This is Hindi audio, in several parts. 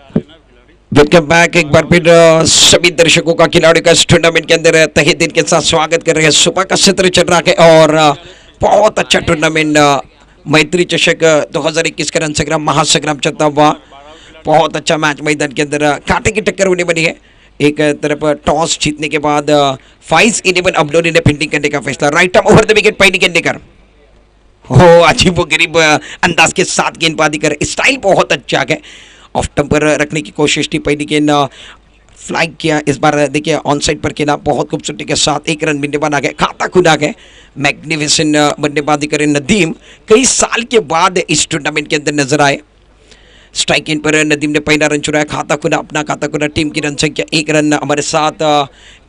वेलकम बैक एक बार फिर सभी दर्शकों का खिलाड़ियों का इस टूर्नामेंट के अंदर तहे दिल के साथ स्वागत कर रहे हैं। सुबह का सत्र चल रहा है और बहुत अच्छा टूर्नामेंट मैत्री चषक 2021 का रन संग्राम महासंग्राम चलता हुआ। बहुत अच्छा मैच मैदान के अंदर कांटे की टक्कर होने वाली है। एक तरफ टॉस जीतने के बाद 5-11 अब्दोली ने फील्डिंग करने का फैसला। Right arm over the wicket पहली गेंद लेकर हो अजीब गरीब अंदाज के साथ गेंदबाजी कर स्टाइल बहुत अच्छा है। ऑफ टेम्पर रखने की कोशिश थी। पहली गेंद फ्लाइंग किया। इस बार देखिए ऑन साइड पर खेला बहुत खूबसूरती के साथ। एक रन मिलने वाला है। खाता खुदा है। मैग्निफिसेंट बल्लेबाजी करे नदीम कई साल के बाद इस टूर्नामेंट के अंदर नजर आए। स्ट्राइक इन पर नदीम ने पहला रन चुराया। खाता खुदा अपना खाता खुदा। टीम की रन संख्या 1 रन। हमारे साथ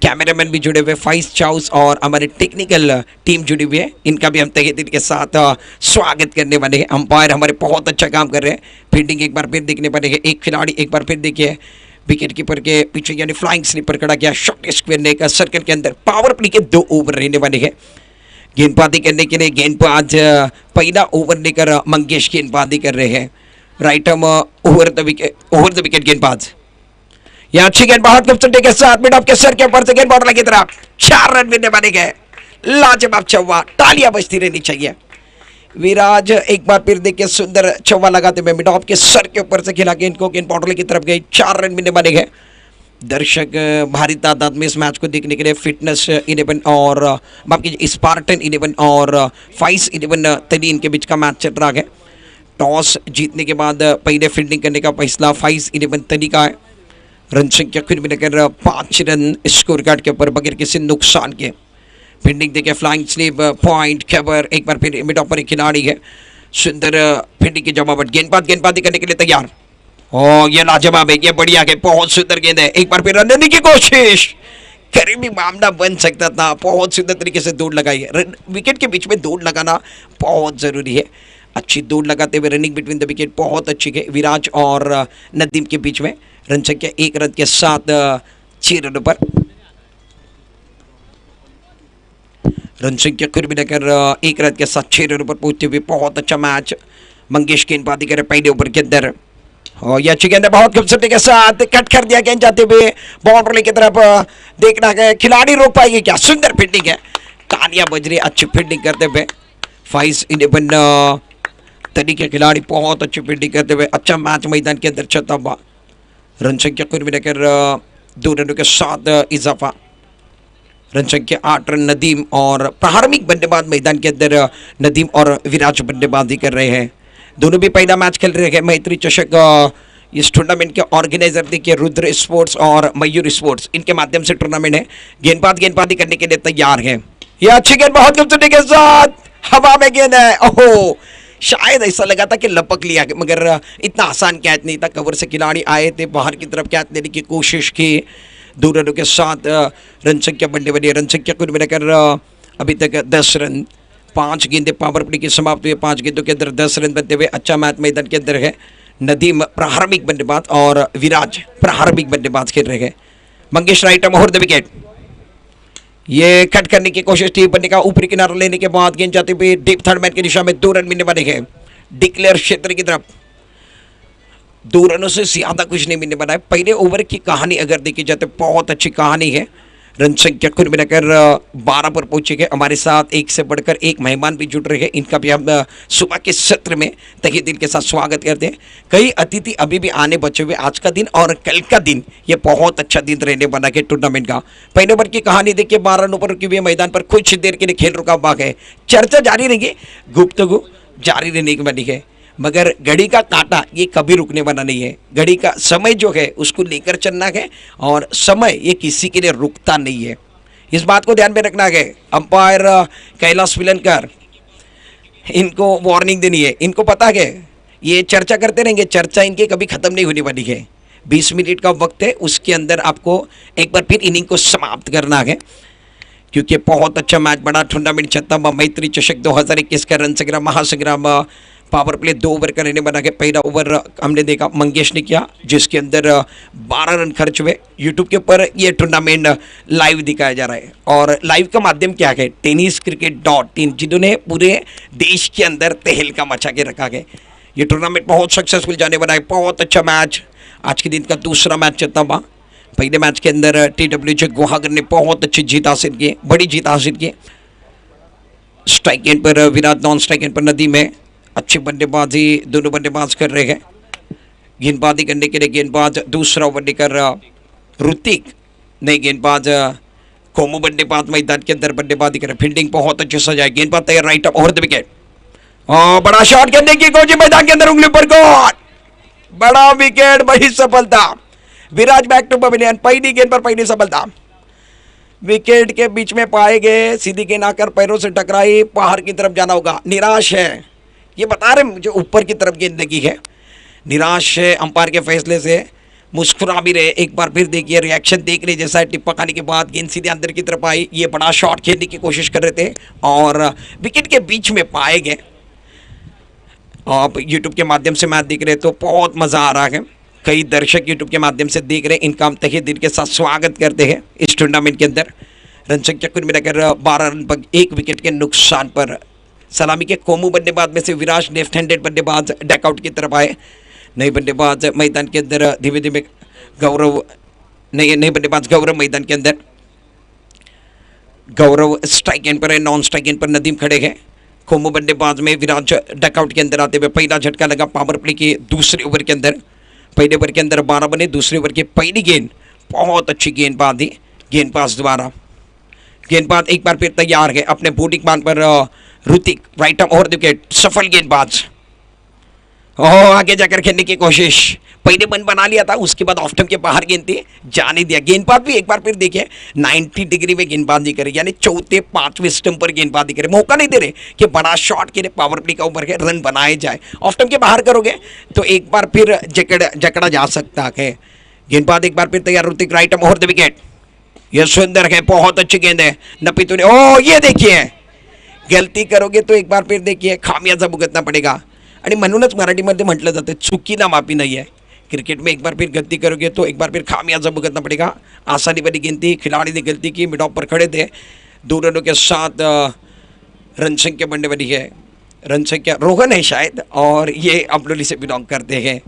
कैमरामैन भी जुड़े हुए फाइस चाउस और हमारे टेक्निकल टीम जुड़ी हुई है। इनका भी हम तहे दिल के साथ स्वागत करने वाले हैं। अंपायर हमारे बहुत अच्छा काम कर रहे हैं। फील्डिंग एक बार फिर देखने वाले हैं। एक खिलाड़ी एक बार फिर देखिए विकेट कीपर के पीछे यानी फ्लाइंग स्लीपर खड़ा किया। शॉर्ट स्क्वायर ने का सर्कल के अंदर पावर प्ले के 2 ओवर रहने वाले हैं। गेंदबाजी करने के लिए गेंदबाज पहला ओवर लेकर मंगेश गेंदबाजी कर रहे हैं। Right arm over the wicket गेंदबाज। यह अच्छी गेंद बहुत खूबसूरती के साथ मिड ऑफ के सर के ऊपर से गेंद बॉर्डर की तरफ 4 रन मिलने वाले गए। लाजवाब चौवा। तालियां बजती रहनी चाहिए। विराज एक बार फिर देखिए सुंदर चौवा लगाते हुए मिड ऑफ के सर के ऊपर से खेला गेंद को। गेंद बॉर्डर की तरफ गई। 4 रन मिलने वाले गए। दर्शक भारी तादाद में इस मैच को देखने के लिए फिटनेस 11 और माफ कीजिए स्पार्टन 11 और 5-11 तलीन के बीच का मैच चल रहा है। टॉस जीतने के बाद पहले फील्डिंग करने का फैसला 5-11 तली का है। रन संख्या फिर मिलकर 5 रन स्कोर कार्ड के ऊपर बगैर किसी नुकसान के। फील्डिंग देखिए फ्लाइंग स्लीप पॉइंट खबर एक बार फिर मिड ऑफ पर एक खिलाड़ी है। सुंदर फील्डिंग की जमावट। गेंदबाजी करने के लिए तैयार। ओ ये लाजवाब है। ये बढ़िया है। बहुत सुंदर गेंद है। एक बार फिर रन देने की कोशिश। करीबी मामला बन सकता था। बहुत सुंदर तरीके से दौड़ लगाई है। विकेट के बीच में दौड़ लगाना बहुत ज़रूरी है। अच्छी दौड़ लगाते हुए रनिंग बिटवीन द विकेट बहुत अच्छी है। विराज और नदीम के बीच में रन संख्या 1 रन के साथ 6 रनों पर। रन संख्या कुल मिलाकर 1 रन के साथ 6 रनों पर पहुंचते हुए बहुत अच्छा मैच मंगेश गेंदबाजी करे पहले ओवर के अंदर। और ये अच्छी गेंद है बहुत खूबसूरती के साथ कट कर दिया गेंद जाते हुए बाउंड्री की तरफ। देखना है खिलाड़ी रोक पाएंगे क्या। सुंदर फील्डिंग है। तालियां बज रही अच्छी फील्डिंग करते हुए 5-11 तरी के खिलाड़ी बहुत अच्छी फील्डिंग करते हुए अच्छा मैच मैदान के अंदर चलता हुआ। रन संख्या कुल मिलाकर 2 रनों के साथ इजाफा। रन संख्या 8 रन नदीम और प्रारंभिक बल्लेबाज मैदान के अंदर नदीम और विराज बल्लेबाजी कर रहे हैं। दोनों भी पहला मैच खेल रहे हैं मैत्री चषक। इस टूर्नामेंट के ऑर्गेनाइजर देखिए रुद्र स्पोर्ट्स और मयूर स्पोर्ट्स इनके माध्यम से टूर्नामेंट है। गेंदबाजी करने के लिए तैयार है। यह अच्छी गेंद बहुत खूबसूरती के साथ हवा में गेंद है। ओहो शायद ऐसा लगा था कि लपक लिया मगर इतना आसान कैच नहीं था। कवर से खिलाड़ी आए थे बाहर की तरफ कैच लेने की कोशिश की। 2 रनों के साथ रन संख्या बढ़ने वाली है। रन संख्या कुल मिलाकर अभी तक 10 रन। 5 गेंदें पावर प्ले की समाप्त हुई। 5 गेंदों के अंदर 10 रन बनते हुए अच्छा मैच मैदान के अंदर है। नदीम प्रारंभिक बल्लेबाज और विराज प्रारंभिक बल्लेबाज खेल रहे हैं। Mangesh right arm over the wicket. ये कट करने की कोशिश थी। बल्ले का ऊपरी किनारा लेने के बाद गेंद जाते हुए डीप थर्ड मैन की दिशा में 2 रन मिलने वाले हैं। डिक्लेयर क्षेत्र की तरफ 2 रनों से ज्यादा कुछ नहीं मिलने वाला है। पहले ओवर की कहानी अगर देखी जाए तो बहुत अच्छी कहानी है। रन संख्या कुल मिलाकर 12 पर पहुंचे। हमारे साथ एक से बढ़कर एक मेहमान भी जुड़ रहे हैं। इनका भी हम सुबह के सत्र में तहे दिल के साथ स्वागत करते हैं। कई अतिथि अभी भी आने बचे हुए। आज का दिन और कल का दिन ये बहुत अच्छा दिन रहने वाला है टूर्नामेंट का। पहले ओवर की कहानी देखिए 12 रनों पर रुकी हुई मैदान पर कुछ देर के लिए खेल रुका भाग है। चर्चा जारी रहेगी। गुफ्तगू जारी रहने की वाली है मगर घड़ी का कांटा ये कभी रुकने वाला नहीं है। घड़ी का समय जो है उसको लेकर चलना है और समय ये किसी के लिए रुकता नहीं है। इस बात को ध्यान में रखना है। अंपायर कैलाश विलनकर इनको वार्निंग देनी है। इनको पता है ये चर्चा करते रहेंगे। चर्चा इनकी कभी ख़त्म नहीं होने वाली है। 20 मिनट का वक्त है। उसके अंदर आपको एक बार फिर इनिंग को समाप्त करना है क्योंकि बहुत अच्छा मैच बड़ा टूर्नामेंट चलता हुआ मैत्री चषक 2021 का रन संग्राम महासंग्राम पावर प्ले 2 ओवर का रहने बना के। पहला ओवर हमने देखा मंगेश ने किया जिसके अंदर 12 रन खर्च हुए। यूट्यूब के ऊपर ये टूर्नामेंट लाइव दिखाया जा रहा है और लाइव का माध्यम क्या है tenniscricket.in जिन्होंने पूरे देश के अंदर तहलका मचा के रखा है। ये टूर्नामेंट बहुत सक्सेसफुल जाने वाला है। बहुत अच्छा मैच आज के दिन का दूसरा मैच चलता हुआ। पहले मैच के अंदर TWJ गुहागर ने बहुत अच्छी जीत हासिल की, बड़ी जीत हासिल की। स्ट्राइक एंड पर विराट, नॉन स्ट्राइक एंड पर नदीम है। अच्छी बल्लेबाजी दोनों बल्लेबाज कर रहे हैं। गेंदबाजी करने के लिए गेंदबाज दूसरा ओवर लेकर ऋतिक, नई गेंदबाज कोमू बल्लेबाज मैदान के अंदर बल्लेबाजी करे। फील्डिंग बहुत अच्छी सजाए, गेंदबाज तैयार, right up over the wicket. बड़ा शॉट करने की कोशिश, मैदान के अंदर उंगली पर गॉल, बड़ा विकेट, बड़ी सफलता। विराज बैक टू पवेलियन, पहली गेंद पर पहली सफलता। विकेट के बीच में पाए गए, सीधी गेंद आकर पैरों से टकराई, बाहर की तरफ जाना होगा। निराश है, ये बता रहे मुझे ऊपर की तरफ गेंद लगी है। निराश है अंपायर के फैसले से, मुस्कुरा भी रहे। एक बार फिर देखिए रिएक्शन देख रहे, जैसा टिप्पा खाने के बाद गेंद सीधे अंदर की तरफ आई। ये बड़ा शॉट खेलने की कोशिश कर रहे थे और विकेट के बीच में पाए गए। आप यूट्यूब के माध्यम से मैच देख रहे तो बहुत मज़ा आ रहा है। कई दर्शक यूट्यूब के माध्यम से देख रहे हैं, इनका हम तहे दिल के साथ स्वागत करते हैं इस टूर्नामेंट के अंदर। रन संख्या कुल मिलाकर 12 रन पर 1 विकेट के नुकसान पर सलामी के कोमू बल्लेबाज में से विराज लेफ्ट हैंडेड बल्लेबाज डकआउट की तरफ आए। नए बल्लेबाज मैदान के अंदर धीमे धीमे गौरव, नए बल्लेबाज गौरव मैदान के अंदर। गौरव स्ट्राइक एंड पर है, नॉन स्ट्राइक एंड पर नदीम खड़े हैं। कोमू बल्लेबाज में विराज डकआउट के अंदर आते हुए पहला झटका लगा पावर प्ले के दूसरे ओवर के अंदर। पहले ओवर के अंदर 12 बने, दूसरे ओवर की पहली गेंद बहुत अच्छी गेंदबाजी, गेंदबाज द्वारा। गेंदबाज एक बार फिर तैयार है अपने बॉलिंग मान पर। Hrithik right arm over the wicket, सफल गेंदबाज। आगे जाकर खेलने की कोशिश, पहले बन बना लिया था, उसके बाद ऑफ स्टंप के बाहर गेंद थी, जाने दिया। गेंदबाज भी एक बार फिर देखिए 90 डिग्री में गेंदबाजी करे, यानी चौथे पांचवें स्टंप पर गेंदबाजी करे। मौका नहीं दे रहे कि बड़ा शॉट के लिए पावर प्ले का ओवर के रन बनाए जाए। ऑफ स्टंप के बाहर करोगे तो एक बार फिर जकड़ा जा सकता है। गेंदबाज एक बार फिर तैयार, Hrithik right arm over the wicket. यह सुंदर है, बहुत अच्छी गेंद है। नपी तूने, ये देखिए, गलती करोगे तो एक बार फिर देखिए खामियाजा भुगतना पड़ेगा। आणि म्हणूनच मराठीमध्ये म्हटलं जातं चुकीला माफी नाही आहे। क्रिकेट में एक बार फिर गलती करोगे तो एक बार फिर खामियाजा भुगतना पड़ेगा। आसानी वाली गेंद थी, खिलाड़ी ने गलती की, मिड ऑफ पर खड़े थे। 2 रनों के साथ रन संख्या बनने वाली है। रन संख्या रोहन है शायद, और ये अमरोली से बिलोंग करते हैं।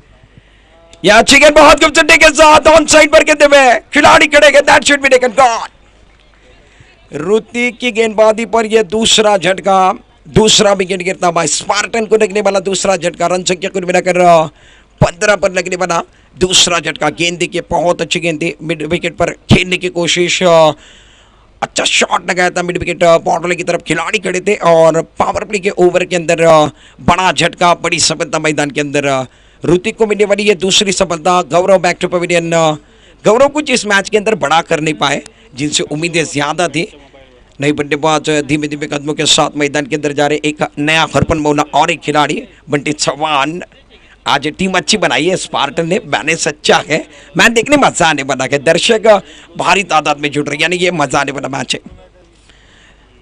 यह अच्छी गेंद बहुत खूबसूरती के साथ ऑन साइड पर कहते हुए खिलाड़ी खड़े गए, that should be taken God. Hrithik की गेंदबाजी पर यह दूसरा झटका, दूसरा विकेट गिरता हुआ स्पार्टन को लगने वाला दूसरा झटका। रन संख्या कुल मिलाकर 15 पर लगने वाला दूसरा झटका। गेंद देखिए बहुत अच्छी गेंद थी, मिड विकेट पर खेलने की कोशिश, अच्छा शॉट लगाया था मिड विकेट बॉर्डर की तरफ, खिलाड़ी खड़े थे। और पावर प्ले के ओवर के अंदर बड़ा झटका, बड़ी सफलता मैदान के अंदर ऋतिक को मिलने वाली है दूसरी सफलता। गौरव बैक टू पवेलियन। गौरव कुछ इस मैच के अंदर बड़ा कर नहीं पाए, जिनसे उम्मीदें ज़्यादा थी। नई बल्लेबाज धीमे धीमे कदमों के साथ मैदान के अंदर जा रहे। एक नया हरपन मौला और एक खिलाड़ी बंटी चौहान। आज टीम अच्छी बनाई है स्पार्टन ने, बैलेंस अच्छा है, मैच देखने मजा आने वाला है। दर्शक भारी तादाद में जुड़ रहे, यानी ये मजा आने वाला मैच है।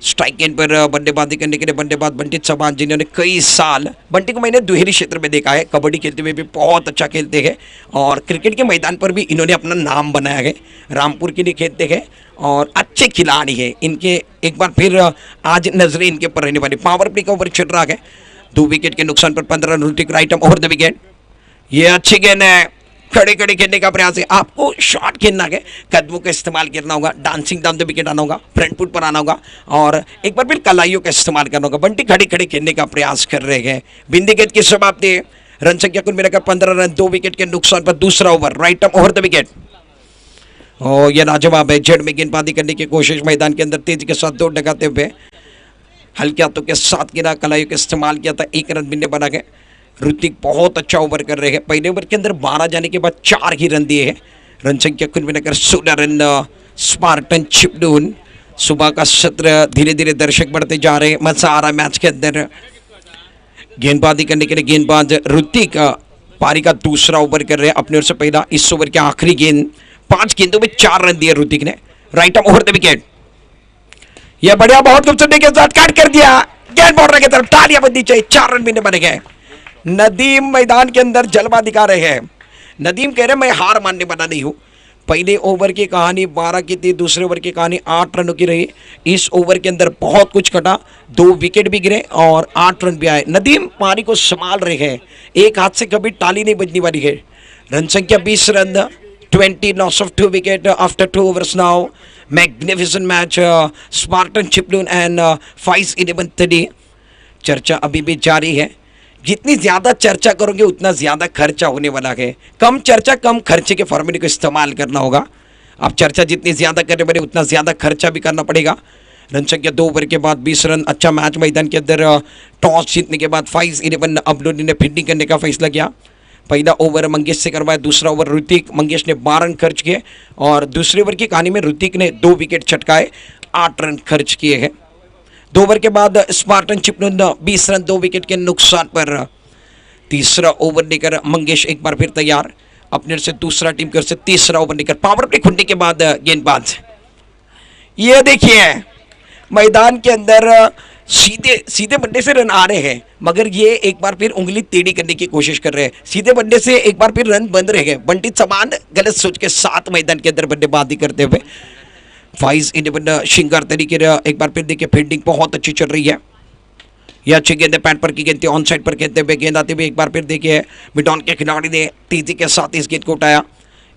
स्ट्राइक एंड पर बल्लेबाजी करने के लिए बल्लेबाज बंटी चौहान, जिन्होंने कई साल, बंटी को मैंने दुहेरी क्षेत्र में देखा है, कबड्डी खेलते हुए भी बहुत अच्छा खेलते हैं और क्रिकेट के मैदान पर भी इन्होंने अपना नाम बनाया है। रामपुर के लिए खेलते हैं और अच्छे खिलाड़ी है। इनके एक बार फिर आज नजरें इनके पर रहने वाली। पावर प्ले का ओवर चल रहा है, 2 विकेट के नुकसान पर 15 run. Hrithik right arm over the wicket. ये अच्छी गेंद है, खड़े खड़े खेलने का प्रयास है। आपको शॉट खेलना है, कदमों का इस्तेमाल करना होगा, डांसिंग डाउन द विकेट आना होगा, फ्रंट फुट पर आना होगा और एक बार फिर कलाइयों का इस्तेमाल करना होगा। बंटी खड़े खड़े खेलने का प्रयास कर रहे हैं। बिंदी गेंद की समाप्ति। रन संख्या कुल मिलाकर 15 रन, 2 विकेट के नुकसान पर दूसरा over, right arm over the wicket. यह लाजवाब है, जेड में गेंदबाजी करने की कोशिश मैदान के अंदर तेजी के साथ दौड़ लगाते हुए हल्के हाथों के साथ गिरा, कलाइयों का इस्तेमाल किया था, 1 रन बिन्ने बना गए। ऋतिक बहुत अच्छा ओवर कर रहे हैं। पहले ओवर के अंदर 12 जाने के बाद 4 ही रन दिए हैं। रन संख्या कुल मिलाकर 16 रन। स्पार्टन चिपडून। सुबह का सत्र, धीरे धीरे दर्शक बढ़ते जा रहे हैं, मजा आ रहा है मैच के अंदर। गेंदबाजी करने के लिए गेंदबाज ऋतिक पारी का दूसरा ओवर कर रहे हैं अपने ओर से पहला। इस ओवर की आखिरी गेंद, 5 गेंदों में 4 रन दिए ऋतिक ने, right arm over the wicket. यह बढ़िया, बहुत खूबसूरती के साथ काट कर दिया, गेंद बॉर्डर की तरफ, टालियां बंदी चाहिए, 4 रन भी बने गए। नदीम मैदान के अंदर जलवा दिखा रहे हैं। नदीम कह रहे मैं हार मानने वाला नहीं हूं। पहले ओवर की कहानी 12 की थी, दूसरे ओवर की कहानी 8 रनों की रही। इस ओवर के अंदर बहुत कुछ घटा, 2 विकेट भी गिरे और 8 रन भी आए। नदीम पारी को संभाल रहे हैं, एक हाथ से कभी टाली नहीं बजने वाली है। रन संख्या 20 run, 20 loss of 2 wicket after 2 overs now. Magnificent match, Spartan Chiplun and Faiz 11 चर्चा अभी भी जारी है। जितनी ज़्यादा चर्चा करोगे उतना ज़्यादा खर्चा होने वाला है। कम चर्चा कम खर्चे के फॉर्मूले को इस्तेमाल करना होगा। आप चर्चा जितनी ज़्यादा करने वाले उतना ज़्यादा खर्चा भी करना पड़ेगा। रन संख्या 2 ओवर के बाद 20 रन, अच्छा मैच मैदान के अंदर। टॉस जीतने के बाद फाइज 11 अब्दुल्ला ने फील्डिंग करने का फैसला किया। पहला ओवर मंगेश से करवाया, दूसरा ओवर ऋतिक, मंगेश ने 12 रन खर्च किए और दूसरे ओवर की कहानी में ऋतिक ने 2 विकेट छटकाए, 8 रन खर्च किए हैं। 2 ओवर के बाद स्पार्टन चिपलून 20 रन 2 विकेट के नुकसान पर। तीसरा ओवर लेकर मंगेश एक बार फिर तैयार, अपने से दूसरा टीम कर से तीसरा ओवर लेकर पावर प्ले खुलने के बाद गेंदबाज। ये देखिए मैदान के अंदर सीधे सीधे बल्ले से रन आ रहे हैं, मगर ये एक बार फिर उंगली टेढ़ी करने की कोशिश कर रहे हैं। सीधे बल्ले से एक बार फिर रन बंद रहे हैं। बंटी समान गलत सोच के साथ मैदान के अंदर बल्लेबाजी करते हुए फाइज 11 शिंगार तरीके एक बार फिर देखिए फील्डिंग बहुत अच्छी चल रही है। ये अच्छी गेंद है, पैंट पर की गेंद थी, ऑन साइड पर खेलते हुए गेंद आते हुए एक बार फिर देखिए मिडॉन के खिलाड़ी ने तेजी के साथ इस गेंद को उठाया।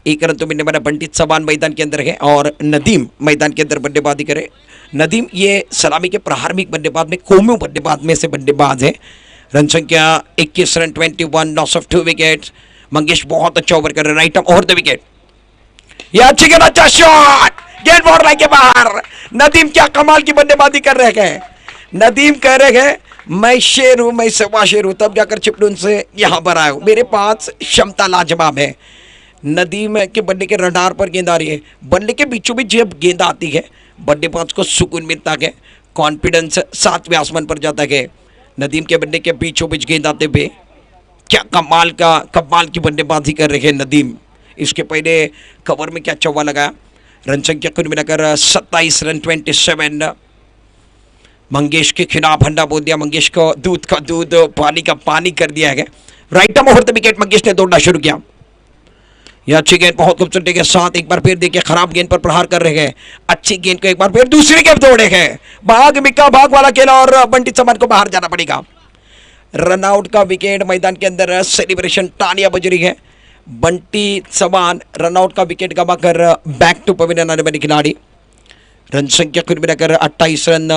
एक रन तो मिलने वाला। बंटित सबान मैदान के अंदर है और नदीम मैदान के अंदर बल्लेबाजी करे। नदीम ये सलामी के प्रारंभिक बल्लेबाज में कोमो बल्लेबाज में से बल्लेबाज है। रन संख्या 21 run, 21 loss of 2 wicket. Mangesh बहुत अच्छा ओवर कर रहे, right arm over the wicket. यह अच्छी गेंद, अच्छा शॉट, गेंद बोर्ड लाइन के बाहर। नदीम क्या कमाल की बल्लेबाजी कर रहे हैं। नदीम कह रहे हैं मैं शेर हूं, मैं सवा शेर हूं, तब जाकर चिपलून से यहां पर आया हूं। मेरे पास क्षमता लाजवाब है। नदीम के बल्ले के रडार पर गेंद आ रही है। बल्ले के बीचों बीच जब गेंद आती है बल्लेबाज को सुकून मिलता है, कॉन्फिडेंस 7वें आसमान पर जाता है। नदीम के बल्ले के बीचों बीच गेंद आते हुए क्या कमाल की बल्लेबाजी कर रहे हैं नदीम। इसके पहले कवर में क्या चौवा लगाया। रन संख्या कुल मिलाकर 27 रन, 27। मंगेश के खिलाफ हंडा बोल दिया। मंगेश को दूध का दूध, पानी का पानी कर दिया है। Right arm over the wicket Mangesh ने दौड़ना शुरू किया। यह अच्छी गेंद बहुत खूबसूरती के साथ एक बार फिर देखिए खराब गेंद पर प्रहार कर रहे हैं। अच्छी गेंद को एक बार फिर दूसरी गेंद दौड़े हैं। भाग मिक्का भाग वाला खेला और बंटी समान को बाहर जाना पड़ेगा। रन आउट का विकेट मैदान के अंदर सेलिब्रेशन तालियां बज रही है। बंटी समान रन आउट का विकेट गवाकर बैक टू पवेलियन आने वाले खिलाड़ी। रन संख्या कुल मिलाकर 28 रन,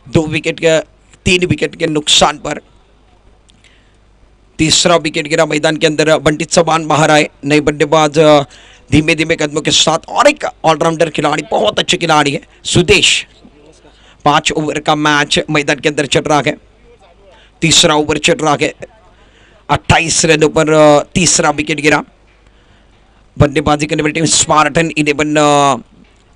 2 विकेट के 3 विकेट के नुकसान पर। तीसरा विकेट गिरा मैदान के अंदर। बंटी सबान बाहर आए। नए बल्लेबाज धीमे धीमे कदमों के साथ और एक ऑलराउंडर खिलाड़ी, बहुत अच्छे खिलाड़ी है सुदेश। 5 ओवर का मैच मैदान के अंदर चल रहा है। तीसरा ओवर चल रहा है। 28 रनों पर तीसरा विकेट गिरा। बल्लेबाजी करने वाली टीम स्पार्टन 11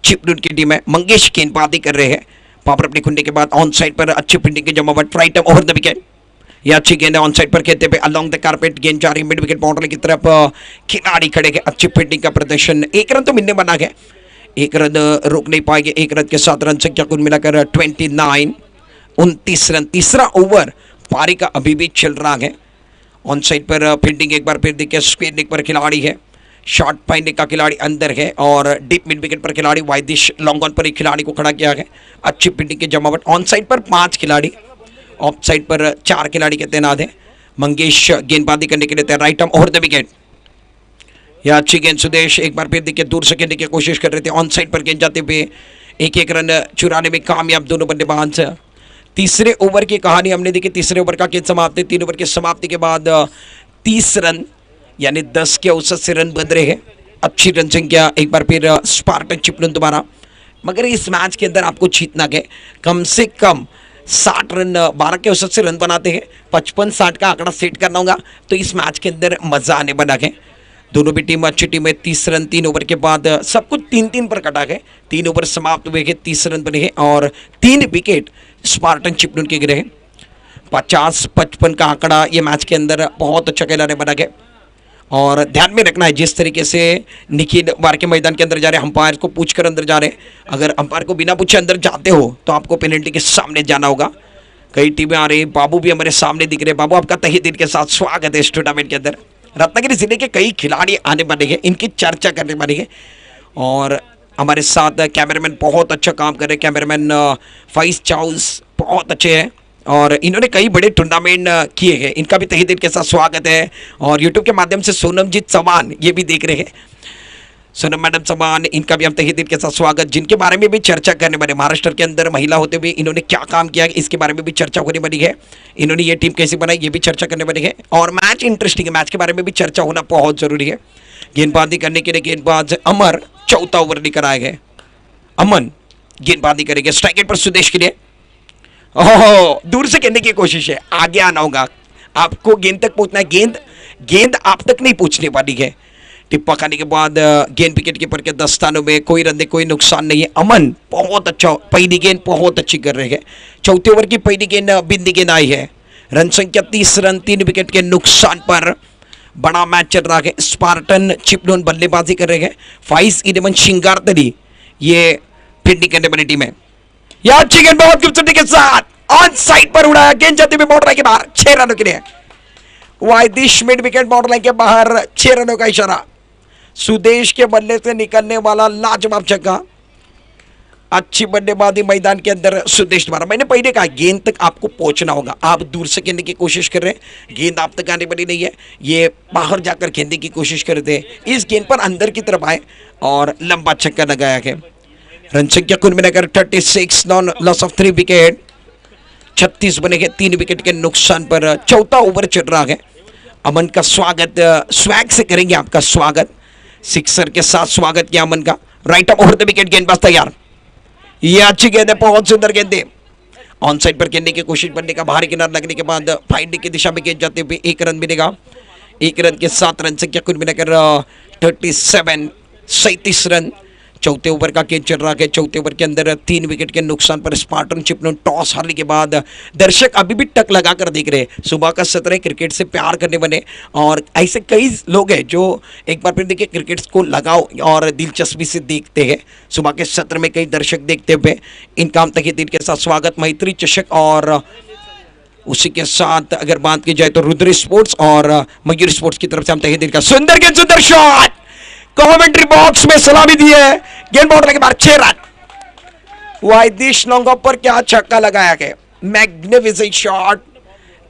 चिपलून की टीम है। मंगेश गेंदबाजी कर रहे हैं। पावर प्ले खुलने के बाद ऑन साइड पर अच्छी फील्डिंग की जमावट, right arm over the wicket. यह अच्छी गेंद है, ऑन साइड पर खेलते हुए अलोंग द कारपेट गेंद जा रही, मिड विकेट बाउंड्री की तरफ खिलाड़ी खड़े हैं। अच्छी फील्डिंग का प्रदर्शन। 1 रन तो मिलने बना है, 1 रन रोक नहीं पाएंगे। 1 रन के साथ रन संख्या कुल मिलाकर 29, 29 रन। तीसरा ओवर पारी का अभी भी चल रहा है। ऑन साइड पर फील्डिंग एक बार फिर देखिए स्क्वेयर लेग पर खिलाड़ी है, शॉर्ट फाइंडिंग का खिलाड़ी अंदर है और डीप मिड विकेट पर खिलाड़ी वाइदिश लॉन्ग ऑन पर एक खिलाड़ी को खड़ा किया है। अच्छी फील्डिंग की जमावट। ऑन साइड पर 5 खिलाड़ी, ऑफ साइड पर 4 खिलाड़ी के तैनात हैं। मंगेश गेंदबाजी करने के लिए तैयार, right arm over the wicket. यह अच्छी गेंद सुदेश एक बार फिर देखिए दूर से खेलने की कोशिश कर रहे थे। ऑन साइड पर गेंद जाते हुए 1-1 रन चुराने में कामयाब दोनों बल्लेबाज। तीसरे ओवर की कहानी हमने देखी। तीसरे ओवर का गेंद समाप्ति। 3 ओवर की समाप्ति के बाद 30 रन यानी 10 के औसत से रन बन रहे हैं। अच्छी रन संख्या एक बार फिर स्पार्टन चिपलून दोबारा। मगर इस मैच के अंदर आपको जीतना है, कम से कम 60 रन 12 के औसत से रन बनाते हैं। 55-60 का आंकड़ा सेट करना होगा तो इस मैच के अंदर मजा आने बना है। दोनों भी टीम अच्छी टीम है। 30 रन 3 ओवर के बाद सब कुछ 3-3 पर कटा है। 3 ओवर समाप्त हुए हैं, 30 रन बने हैं और 3 विकेट स्पार्टन चिपलून के गिरे हैं। 50-55 का आंकड़ा ये मैच के अंदर बहुत अच्छा खिलाने बना है। और ध्यान में रखना है जिस तरीके से निखिल बार के मैदान के अंदर जा रहे हैं, अंपायर को पूछकर अंदर जा रहे हैं। अगर अंपायर को बिना पूछे अंदर जाते हो तो आपको पेनल्टी के सामने जाना होगा। कई टीमें आ रही, बाबू भी हमारे सामने दिख रहे हैं। बाबू आपका तहे दिल के साथ स्वागत है इस टूर्नामेंट के अंदर। रत्नागिरी जिले के कई खिलाड़ी आने वाले हैं, इनकी चर्चा करने वाली है। और हमारे साथ कैमरामैन बहुत अच्छा काम कर रहे हैं। कैमरामैन फाइज चाउस बहुत अच्छे हैं। और इन्होंने कई बड़े टूर्नामेंट किए हैं। इनका भी तहे दिल के साथ स्वागत है। और यूट्यूब के माध्यम से सोनमजीत चौहान ये भी देख रहे हैं। सोनम मैडम चौहान, इनका भी हम तहे दिल के साथ स्वागत, जिनके बारे में भी चर्चा करने वाले। महाराष्ट्र के अंदर महिला होते हुए इन्होंने क्या काम किया इसके बारे में भी चर्चा होने वाली है। इन्होंने ये टीम कैसे बनाई ये भी चर्चा करने वाली है। और मैच इंटरेस्टिंग है, मैच के बारे में भी चर्चा होना बहुत जरूरी है। गेंदबाजी करने के लिए गेंदबाज अमर चौथा ओवर लेकर आए हैं। अमन गेंदबाजी करेंगे स्ट्राइक रेट पर सुदेश के लिए। ओहो, दूर से खेलने की कोशिश है, आगे आना होगा आपको, गेंद तक पहुंचना है। गेंद आप तक नहीं पहुंचने वाली है। टिप्पा खाने के बाद गेंद विकेट कीपर के 10 स्थानों में, कोई रन कोई नुकसान नहीं है। अमन बहुत अच्छा, पहली गेंद बहुत अच्छी कर रहे हैं। चौथे ओवर की पहली गेंद बिंदी गेंद आई है। रन संख्या 30 रन, 3 विकेट के नुकसान पर। बड़ा मैच चल रहा है। स्पार्टन चिपलून बल्लेबाजी कर रहे हैं। 5-11 शिंगारतली ये फील्डिंग करने वाली टीम है। यह अच्छी गेंद बहुत खूबसूरती के साथ ऑन साइड पर उड़ाया, गेंद जाते हुए बॉर्डर लाइन के बाहर 6 रनों के लिए। वायदिश मिड विकेट बॉर्डर लाइन के बाहर 6 रनों का इशारा। सुदेश के बल्ले से निकलने वाला लाजवाब छक्का। अच्छी बल्लेबाजी मैदान के अंदर सुदेश द्वारा। मैंने पहले कहा गेंद तक आपको पहुंचना होगा। आप दूर से खेलने की कोशिश कर रहे हैं, गेंद आप तक आने वाली नहीं है, ये बाहर जाकर खेलने की कोशिश करते हैं। इस गेंद पर अंदर की तरफ आए और लंबा छक्का लगाया है। रन संख्या कुल मिलाकर 36, नॉन लॉस ऑफ 3 विकेट। 36 बने हैं, 3 विकेट के नुकसान पर। चौथा ओवर चल रहा है। अमन का स्वागत स्वैग से करेंगे आपका स्वागत, सिक्सर के साथ स्वागत किया अमन का। Right of over the wicket, गेंदबाज तैयार। ये अच्छी गेंद है, बहुत सुंदर गेंद है। ऑन साइड पर खेलने की कोशिश बनने का, बाहरी किनार लगने के बाद फाइंडिंग की दिशा में गेंद जाते हुए 1 रन मिलेगा। 1 रन के साथ रन संख्या कुल मिलाकर 37 रन। चौथे ओवर का गेंद चल रहा है। चौथे ओवर के अंदर 3 विकेट के नुकसान पर स्पार्टन चिपलून टॉस हारने के बाद दर्शक अभी भी टक लगाकर देख रहे हैं। सुबह का सत्र है, क्रिकेट से प्यार करने वाले और ऐसे कई लोग हैं जो एक बार फिर देखिए क्रिकेट को लगाओ और दिलचस्पी से देखते हैं। सुबह के सत्र में कई दर्शक देखते हुए इनका हम तहे दिल के साथ स्वागत। मैत्री चषक और उसी के साथ अगर बात की जाए तो रुद्र स्पोर्ट्स और मयूर स्पोर्ट्स की तरफ से हम तहे दिल का सुंदर गेंद, सुंदर शॉट कमेंट्री बॉक्स में सलामी दी है। गेंद बाउंड्री के बाद 6 रन। वायदिश लॉन्ग पर क्या छक्का लगाया गया, मैग्निफिसेंट शॉट,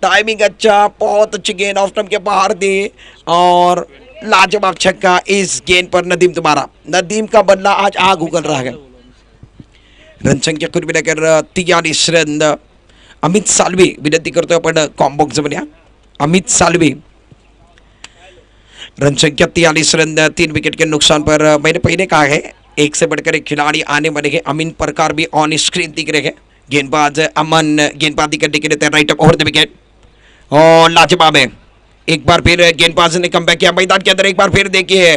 टाइमिंग अच्छा, बहुत अच्छी गेंद ऑफ स्टंप के बाहर दी और लाजवाब छक्का। इस गेंद पर नदीम तुम्हारा, नदीम का बल्ला आज आग उगल रहा है। रन संख्या कुल मिलाकर 43 रन। अमित सालवी विनंती करतोय आपण कॉम्बॉक्स बन्या। अमित सालवी, रन संख्या 43 रन, 3 विकेट के नुकसान पर। मैंने पहले कहा है एक से बढ़कर एक खिलाड़ी आने वाले हैं। अमीन प्रकार भी ऑन स्क्रीन दिख रहे हैं। गेंदबाज अमन गेंदबाजी करने के लिए तैयार, right of over the wicket और लाजवाब है। एक बार फिर गेंदबाज ने कम बैक किया मैदान के अंदर। एक बार फिर देखिए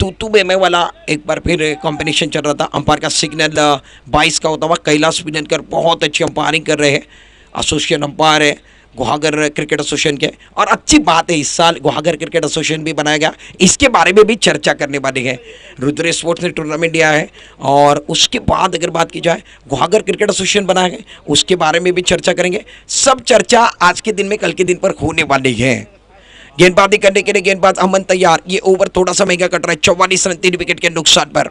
तूतू बेमे वाला एक बार फिर कॉम्बिनेशन चल रहा था। अंपायर का सिग्नल 22 का होता हुआ। कैलाश विनयनकर बहुत अच्छी अंपायरिंग कर रहे हैं। एसोसिएशन अंपायर है गुहागर क्रिकेट एसोसिएशन के। और अच्छी बात है इस साल गुहागर क्रिकेट एसोसिएशन भी बनाया गया, इसके बारे में भी चर्चा करने वाले हैं। रुद्र स्पोर्ट्स ने टूर्नामेंट दिया है और उसके बाद अगर बात की जाए गुहागर क्रिकेट एसोसिएशन बनाया गया, उसके बारे में भी चर्चा करेंगे। सब चर्चा आज के दिन में, कल के दिन पर होने वाली है। गेंदबाजी करने के लिए गेंदबाज अमन तैयार। ये ओवर थोड़ा सा महंगा कट रहा है। 44 रन, 3 विकेट के नुकसान पर।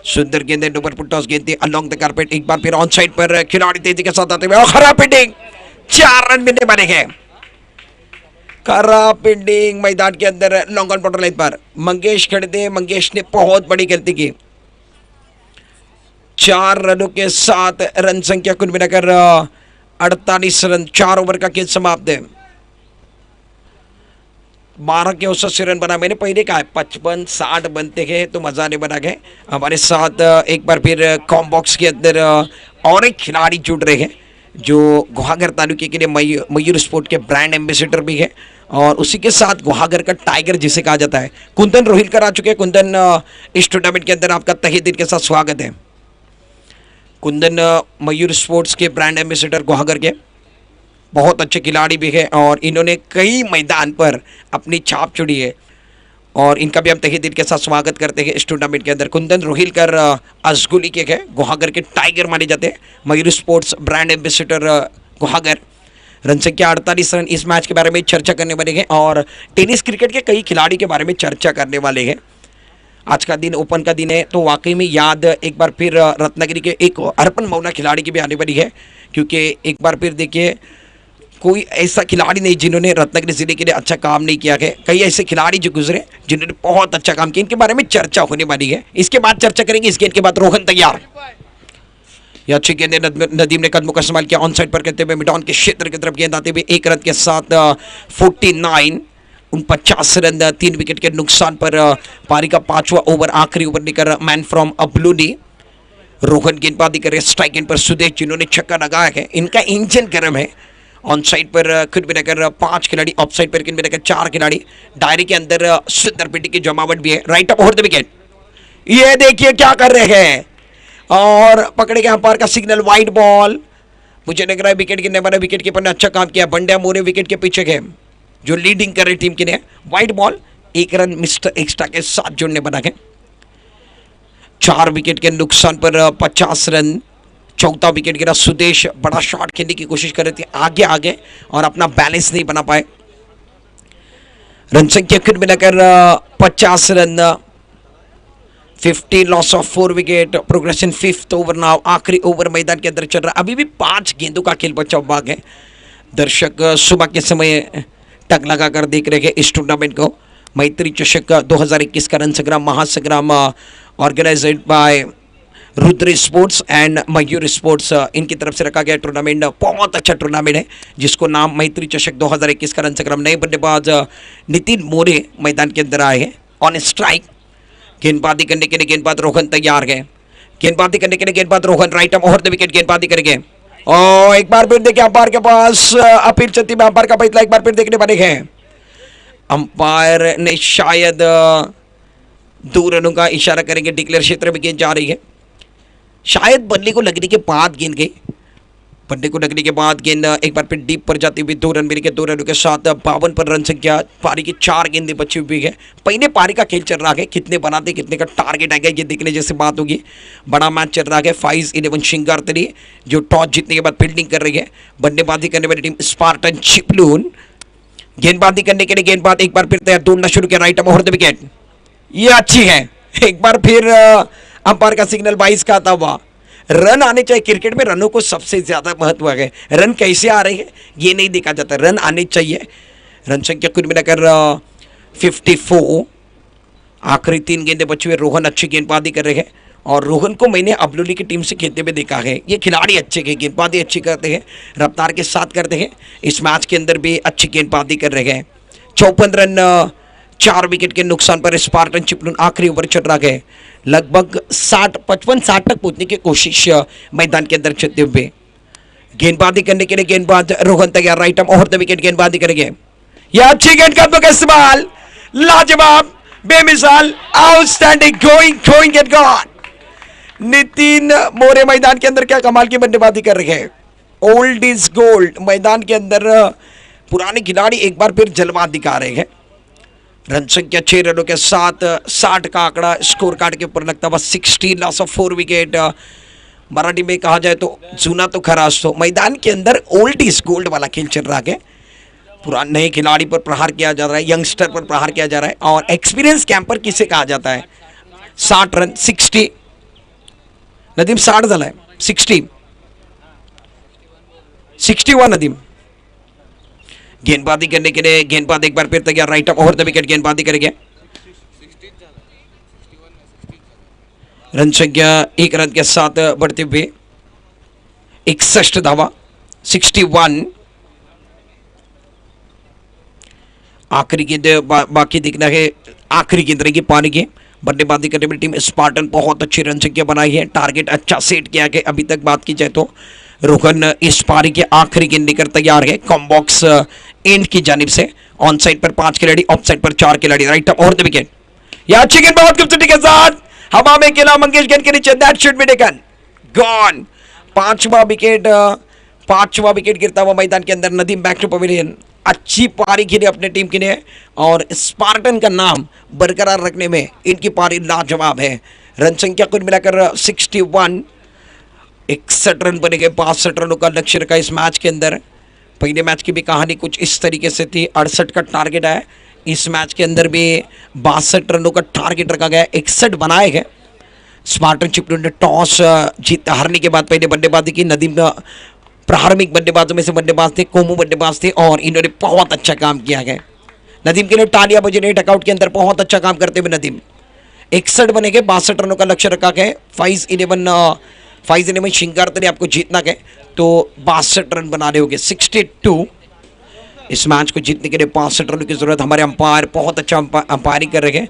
सुंदर गेंद है, ऊपर टॉस गेंद थी अलोंग द कारपेट। एक बार फिर ऑन साइड पर खिलाड़ी तेजी के साथ आते हुए और खराब फील्डिंग, 4 रन मिलने वाले हैं। खराब फील्डिंग मैदान के अंदर लॉन्ग ऑन बॉर्डर लाइन पर। मंगेश खड़े थे, मंगेश ने बहुत बड़ी गलती की। 4 रनों के साथ रन संख्या कुल मिलाकर 48 रन। 4 ओवर का खेल समाप्त है। 12 के औसत से रन बना। मैंने पहले कहा 55-60 बनते हैं तो मजा नहीं बना गए। हमारे साथ एक बार फिर कॉम्बॉक्स के अंदर और एक खिलाड़ी जुड़ रहे हैं जो गुहागर तालुके के लिए मयूर स्पोर्ट के ब्रांड एम्बेसडर भी है और उसी के साथ गुहागर का टाइगर जिसे कहा जाता है। कुंदन रोहिलकर आ चुके हैं। कुंदन, इस टूर्नामेंट के अंदर आपका तहे दिल के साथ स्वागत है। कुंदन मयूर स्पोर्ट्स के ब्रांड एम्बेसडर गुहागर के बहुत अच्छे खिलाड़ी भी है और इन्होंने कई मैदान पर अपनी छाप छोड़ी है और इनका भी हम तहे दिल के साथ स्वागत करते हैं इस टूर्नामेंट के अंदर। कुंदन रोहिलकर अजगुली के है, गुहागर के टाइगर माने जाते हैं। Mayur sports brand ambassador Guhagar. Run संख्या 48 रन। इस मैच के बारे में चर्चा करने वाले हैं और टेनिस क्रिकेट के कई खिलाड़ी के बारे में चर्चा करने वाले हैं। आज का दिन ओपन का दिन है, तो वाकई में याद एक बार फिर रत्नागिरी के एक अर्पण मौला खिलाड़ी की भी आने वाली है, क्योंकि एक बार फिर देखिए कोई ऐसा खिलाड़ी नहीं जिन्होंने रत्नागिरी जिले के लिए अच्छा काम नहीं किया है। कई ऐसे खिलाड़ी जो गुजरे जिन्होंने बहुत अच्छा काम किया, इनके बारे में चर्चा होने वाली है। इसके बाद चर्चा करेंगे। इस गेंद के बाद रोहन तैयार, यह अच्छी गेंद है, नदीम ने कदमों का इस्तेमाल किया ऑन साइड पर करते हुए मिडॉन के क्षेत्र की तरफ गेंद आते हुए 1 रन के साथ 49 रन 3 विकेट के नुकसान पर पारी का 5वां ओवर आखिरी ओवर लेकर मैन फ्रॉम अब्लूनी रोहन गेंदबाजी करे। स्ट्राइक एंड पर सुदेश जिन्होंने छक्का लगाया है, इनका इंजन गर्म है। ऑन साइड पर खुद मिलाकर 5 खिलाड़ी, ऑफ साइड पर मिलाकर 4 खिलाड़ी, डायरी के अंदर सुंदर पिटी की जमावट भी है। Right up over the wicket, ये देखिए क्या कर रहे हैं, और पकड़े गए अंपायर का सिग्नल, वाइड बॉल। मुझे लग रहा है विकेट गिरने वाला, विकेट कीपर ने अच्छा काम किया। बंड्या मोरे विकेट के पीछे गए, जो लीडिंग कर रहे टीम के लिए। Wide ball, 1 run mister extra के साथ जोड़ने बना है। 4 विकेट के नुकसान पर 50 रन, चौथा विकेट गिरा। सुदेश बड़ा शॉट खेलने की कोशिश कर रहे थे, आगे आगे, और अपना बैलेंस नहीं बना पाए। रन संख्या कुल मिलाकर 50 run, 50 loss of 4 wicket. Progression 5th over now, आखिरी ओवर मैदान के अंदर चल रहा है। अभी भी 5 गेंदों का खेल बचा हुआ है। दर्शक सुबह के समय टक लगाकर देख रहे हैं इस टूर्नामेंट को। मैत्री चषक 2021 का रन संग्राम महासंग्राम organized by Rudra sports and Mayur sports, इनकी तरफ से रखा गया टूर्नामेंट। बहुत अच्छा टूर्नामेंट है जिसको नाम मैत्री चषक 2021 का रन संग्राम। नए बल्लेबाज नितिन मोरे मैदान के अंदर आए हैं। ऑन स्ट्राइक गेंदबाजी करने के लिए गेंदबाज रोहन तैयार है। गेंदबाजी करने के लिए गेंदबाज Rohan, right arm over the wicket गेंदबाजी करेंगे। और एक बार फिर देखिए अंपायर के पास अपील चलती है, अंपायर का फैसला एक बार फिर देखने वाले हैं। अंपायर ने शायद 2 रनों का इशारा करेंगे। डिक्लेयर क्षेत्र में गेंद जा रही है, शायद बल्ले को लगने के बाद गेंद गई। बल्ले को लगने के बाद गेंद एक बार फिर डीप पर जाती हुई 2 रन मिल के 2 रनों के साथ 52 पर रन संख्या। पारी की 4 गेंदें बची हुई है। पहले पारी का खेल चल रहा है, कितने बनाते कितने का टारगेट आएगा ये देखने जैसी बात होगी। बड़ा मैच चल रहा है। 5-11 शिंगारतरी जो टॉस जीतने के बाद फील्डिंग कर रही है। बल्लेबाजी करने वाली टीम स्पार्टन चिपलून। गेंदबाजी करने के लिए गेंदबाज एक बार फिर तैयार, दौड़ना शुरू किया। राइट ओवर द विकेट, ये अच्छी है। एक बार फिर अंपायर का सिग्नल 22 का आता हुआ। रन आने चाहिए, क्रिकेट में रनों को सबसे ज्यादा महत्व है। रन कैसे आ रहे हैं ये नहीं देखा जाता, रन आने चाहिए। रन संख्या कुल मिलाकर 54। आखिरी 3 गेंदें बची हुई। रोहन अच्छी गेंदबाजी कर रहे हैं, और रोहन को मैंने अबलूली की टीम से खेलते हुए देखा है। ये खिलाड़ी अच्छे हैं, गेंदबाजी अच्छी करते हैं, रफ्तार के साथ करते हैं। इस मैच के अंदर भी अच्छी गेंदबाजी कर रहे हैं। 54 रन 4 विकेट के नुकसान पर स्पार्टन चिपलून आखिरी ओवर चल रहा है। लगभग 55-60 तक पहुंचने की कोशिश मैदान के अंदर चलते हुए। गेंदबाजी करने के लिए गेंदबाज रोहन तैयार, right arm over the wicket गेंदबाजी करेंगे। यह अच्छी गेंद का इस्तेमाल, लाजवाब, बेमिसाल, outstanding, going at god. Nitin More मैदान के अंदर क्या कमाल की बल्लेबाजी कर रहे हैं। ओल्ड इज गोल्ड, मैदान के अंदर पुराने खिलाड़ी एक बार फिर जलवा दिखा रहे हैं। रन संख्या 6 रनों के साथ 60 का आंकड़ा स्कोर कार्ड के ऊपर लगता हुआ। 16 लॉस ऑफ 4 विकेट। मराठी में कहा जाए तो जूना तो खराज। तो मैदान के अंदर ओल्ड इज गोल्ड वाला खेल चल रहा है। पुराने नए खिलाड़ी पर प्रहार किया जा रहा है, यंगस्टर पर प्रहार किया जा रहा है, और एक्सपीरियंस कैंपर किसे कहा जाता है। 60 रन 60 नदीम 60 झाला है, 61 नदीम। गेंदबाजी करने के लिए गेंदबाज एक बार फिर तैयार, राइट ओवर द विकेट गेंदबाजी करेंगे। रन संख्या 1 रन के साथ बढ़ते हुए 61 धावा, 61। आखिरी गेंद बाकी दिखना है, आखिरी गेंद रहेगी पानी की। बल्लेबाजी करने वाली टीम स्पार्टन बहुत अच्छी रन संख्या बनाई है, टारगेट अच्छा सेट किया है। अभी तक बात की जाए तो रोहन इस पारी के आखिरी गेंद लेकर तैयार है। कॉम्बॉक्स एंड की जानिब से। ऑन साइड पर 5 खिलाड़ी, ऑफ साइड पर 4 खिलाड़ी, राइट ओवर द विकेट। यह अच्छी गेंद बहुत खूबसूरती के साथ हवा में खेला मंगेश गेंद के नीचे, that should be taken, gone. 5वां विकेट गिरता हुआ मैदान के अंदर। Nadeem back to pavilion. अच्छी पारी खेली अपने टीम के लिए, और स्पार्टन का नाम बरकरार रखने में इनकी पारी लाजवाब है। रन संख्या कुल मिलाकर 61। 61 रन बने गए, 62 रनों का लक्ष्य रखा इस मैच के अंदर। पहले मैच की भी कहानी कुछ इस तरीके से थी, 68 का टारगेट आया, इस मैच के अंदर भी 62 रनों का टारगेट रखा गया, 61 बनाए गए। स्पार्टन चिपलू ने टॉस जीत हारने के बाद पहले बल्लेबाजी की। नदीम प्रारंभिक बल्लेबाजों में से बल्लेबाज थे, कोमू बल्लेबाज थे और इन्होंने बहुत अच्छा काम किया गया। नदीम के लिए तालियां बजी रही, डकआउट के अंदर बहुत अच्छा काम करते हुए नदीम। 61 बनेंगे, 62 रनों का लक्ष्य रखा गया। 5-11 शिंगारतरी आपको जीतना गए तो 62 रन बनाने होंगे, 62। इस मैच को जीतने के लिए 65 रनों की जरूरत। हमारे अंपायर बहुत अच्छा अंपायरिंग कर रहे हैं।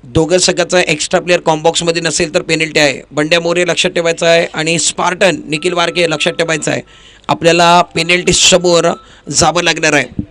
दोघं सगळ्याचा एक्स्ट्रा प्लेअर कॉम्बॉक्स मध्ये नसेल तर पेनल्टी आहे. बंड्या मोरे लक्षात ठेवायचा आहे आणि स्पार्टन निखिल वारके लक्षात ठेवायचं आहे. आपल्याला पेनल्टी समोर जावं लागणार आहे.